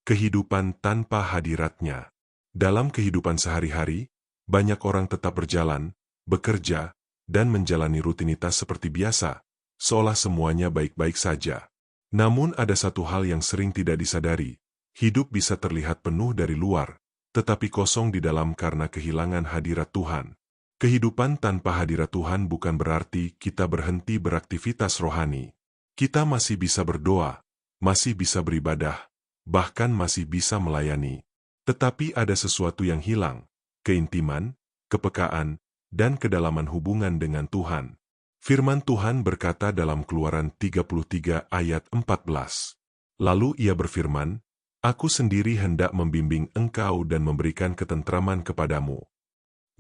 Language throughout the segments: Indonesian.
kehidupan tanpa hadirat-Nya. Dalam kehidupan sehari-hari, banyak orang tetap berjalan, bekerja, dan menjalani rutinitas seperti biasa, seolah semuanya baik-baik saja. Namun ada satu hal yang sering tidak disadari, hidup bisa terlihat penuh dari luar, tetapi kosong di dalam karena kehilangan hadirat Tuhan. Kehidupan tanpa hadirat Tuhan bukan berarti kita berhenti beraktivitas rohani. Kita masih bisa berdoa, masih bisa beribadah, bahkan masih bisa melayani. Tetapi ada sesuatu yang hilang, keintiman, kepekaan, dan kedalaman hubungan dengan Tuhan. Firman Tuhan berkata dalam Keluaran 33 ayat 14. Lalu ia berfirman, "Aku sendiri hendak membimbing engkau dan memberikan ketentraman kepadamu."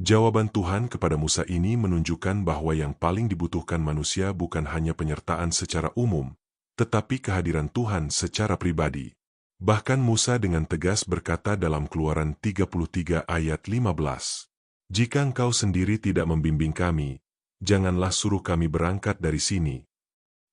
Jawaban Tuhan kepada Musa ini menunjukkan bahwa yang paling dibutuhkan manusia bukan hanya penyertaan secara umum, tetapi kehadiran Tuhan secara pribadi. Bahkan Musa dengan tegas berkata dalam Keluaran 33 ayat 15, "Jika engkau sendiri tidak membimbing kami, janganlah suruh kami berangkat dari sini."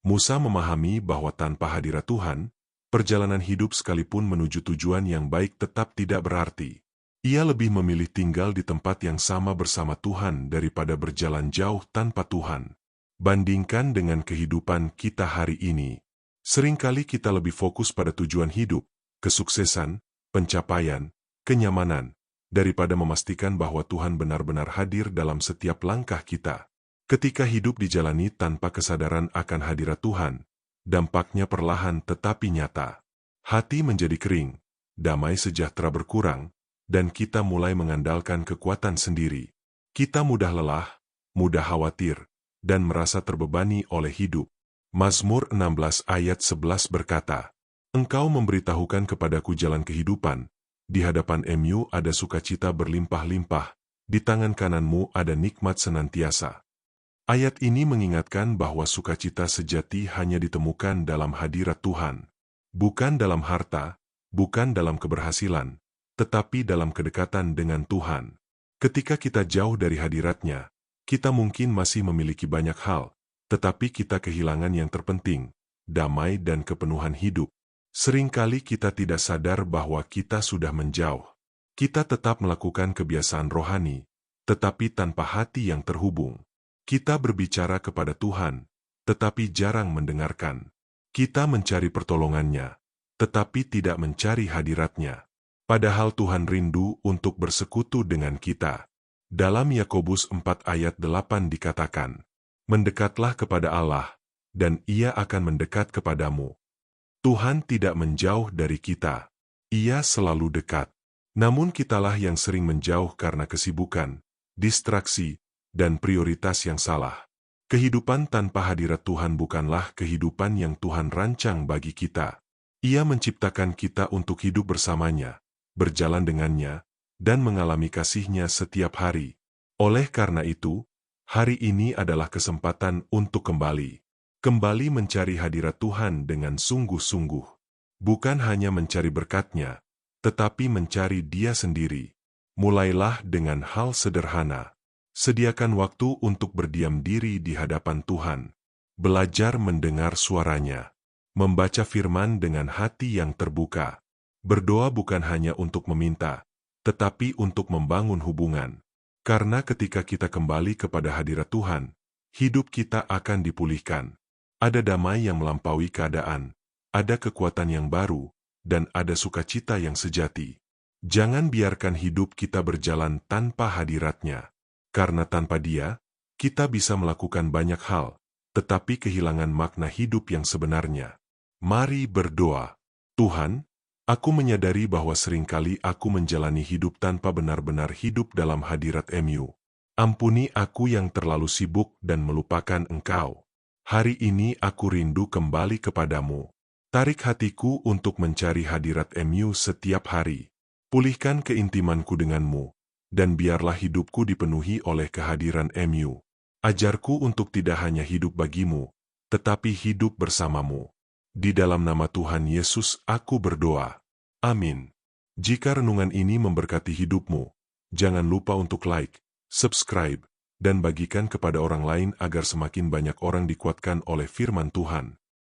Musa memahami bahwa tanpa hadirat Tuhan, perjalanan hidup sekalipun menuju tujuan yang baik tetap tidak berarti. Ia lebih memilih tinggal di tempat yang sama bersama Tuhan daripada berjalan jauh tanpa Tuhan. Bandingkan dengan kehidupan kita hari ini. Seringkali kita lebih fokus pada tujuan hidup, kesuksesan, pencapaian, kenyamanan, daripada memastikan bahwa Tuhan benar-benar hadir dalam setiap langkah kita. Ketika hidup dijalani tanpa kesadaran akan hadirat Tuhan, dampaknya perlahan tetapi nyata. Hati menjadi kering, damai sejahtera berkurang, dan kita mulai mengandalkan kekuatan sendiri. Kita mudah lelah, mudah khawatir, dan merasa terbebani oleh hidup. Mazmur 16 ayat 11 berkata, "Engkau memberitahukan kepadaku jalan kehidupan, di hadapan Mu ada sukacita berlimpah-limpah, di tangan kananmu ada nikmat senantiasa." Ayat ini mengingatkan bahwa sukacita sejati hanya ditemukan dalam hadirat Tuhan. Bukan dalam harta, bukan dalam keberhasilan, tetapi dalam kedekatan dengan Tuhan. Ketika kita jauh dari hadirat-Nya, kita mungkin masih memiliki banyak hal, tetapi kita kehilangan yang terpenting, damai dan kepenuhan hidup. Seringkali kita tidak sadar bahwa kita sudah menjauh. Kita tetap melakukan kebiasaan rohani, tetapi tanpa hati yang terhubung. Kita berbicara kepada Tuhan, tetapi jarang mendengarkan. Kita mencari pertolongan-Nya, tetapi tidak mencari hadirat-Nya. Padahal Tuhan rindu untuk bersekutu dengan kita. Dalam Yakobus 4 ayat 8 dikatakan, "Mendekatlah kepada Allah, dan Ia akan mendekat kepadamu." Tuhan tidak menjauh dari kita. Ia selalu dekat. Namun kitalah yang sering menjauh karena kesibukan, distraksi, dan prioritas yang salah. Kehidupan tanpa hadirat Tuhan bukanlah kehidupan yang Tuhan rancang bagi kita. Ia menciptakan kita untuk hidup bersamanya, berjalan dengannya, dan mengalami kasih-Nya setiap hari. Oleh karena itu, hari ini adalah kesempatan untuk kembali mencari hadirat Tuhan dengan sungguh-sungguh. Bukan hanya mencari berkat-Nya, tetapi mencari Dia sendiri. Mulailah dengan hal sederhana. Sediakan waktu untuk berdiam diri di hadapan Tuhan. Belajar mendengar suara-Nya. Membaca firman dengan hati yang terbuka. Berdoa bukan hanya untuk meminta, tetapi untuk membangun hubungan. Karena ketika kita kembali kepada hadirat Tuhan, hidup kita akan dipulihkan. Ada damai yang melampaui keadaan, ada kekuatan yang baru, dan ada sukacita yang sejati. Jangan biarkan hidup kita berjalan tanpa hadirat-Nya. Karena tanpa Dia, kita bisa melakukan banyak hal, tetapi kehilangan makna hidup yang sebenarnya. Mari berdoa. Tuhan, aku menyadari bahwa seringkali aku menjalani hidup tanpa benar-benar hidup dalam hadirat Mu. Ampuni aku yang terlalu sibuk dan melupakan Engkau. Hari ini aku rindu kembali kepadamu. Tarik hatiku untuk mencari hadirat Mu setiap hari. Pulihkan keintimanku denganmu, dan biarlah hidupku dipenuhi oleh kehadiran Mu. Ajarku untuk tidak hanya hidup bagimu, tetapi hidup bersamamu. Di dalam nama Tuhan Yesus aku berdoa. Amin. Jika renungan ini memberkati hidupmu, jangan lupa untuk like, subscribe, dan bagikan kepada orang lain agar semakin banyak orang dikuatkan oleh firman Tuhan.